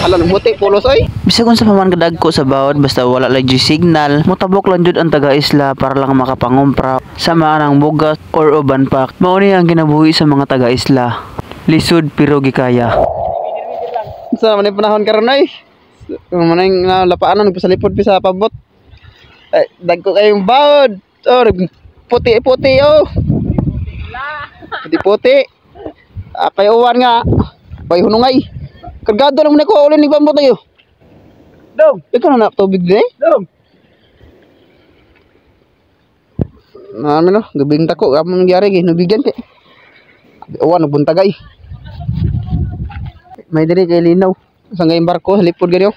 Hala muti pulos oy. Bisag kung sa paman kadagko sa bawod basta wala lang jud signal, motabok lang jud ang taga-isla para lang makapangumpra sama ang bugas or uban pa. Mao ni ang kinabuhi sa mga taga-isla. Lisod pero gikaya. Sa man panahon karon ay. Manay lapaanan nagpasalipod pi sa pabot. Ay dagko kayong bawod. Oh, puti-puti oh. Puti-puti. Kay uwan nga. Bay hunungay. Kargado lang mo na ko ulit nagbambot tayo. Dong. Ikaw na tubig din eh. Dong. Namin no, gabing tako. Kamang nangyari kay nabigyan kay. Uwan nagbuntagay. May diri kay linaw. Sa ngayong barko, halipod ganyo.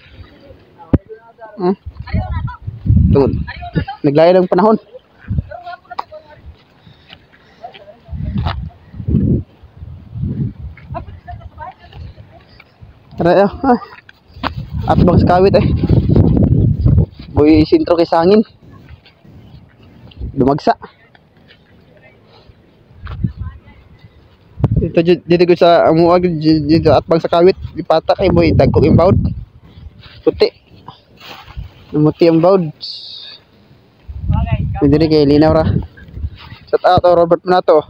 Tungod. Naglaya ng panahon. Tara at bang sakawit eh. Boy sintro kay sangin. Dumagsa. Dito ko sa amuag dito at bang sakawit ipata kay boy dagko yung baud. Puti. Namuti ang baud. Dito kay linaw ra. Shout out to Robert Manato.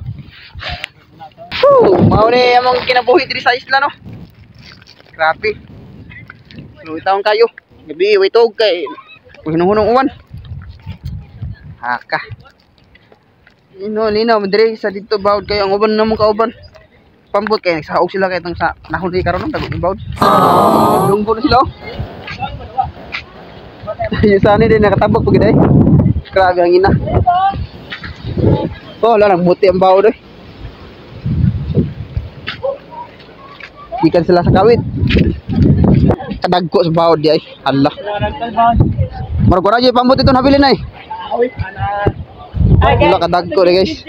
Mao ni among kinabuhi diri sa isla no. Grabe. Luitaw kayo. Gabi witog kay hunong-hunong uwan. Haka. Linaw madiri sa dito bawd kayo ang uban namong kauban. Pambot kay nagsaog sila kay tang sa nahon ri karon dagko bawd. Lunggo na sila. Yung sani din nakatabok pagid ay. Grabe ang ina. Oh, lang buti ang bawd eh. Ikan sila sa kawit. Kadagko sa bawod di ay. Hala. Maragora jay pambot ito nabilin ay. Wala kadagko guys.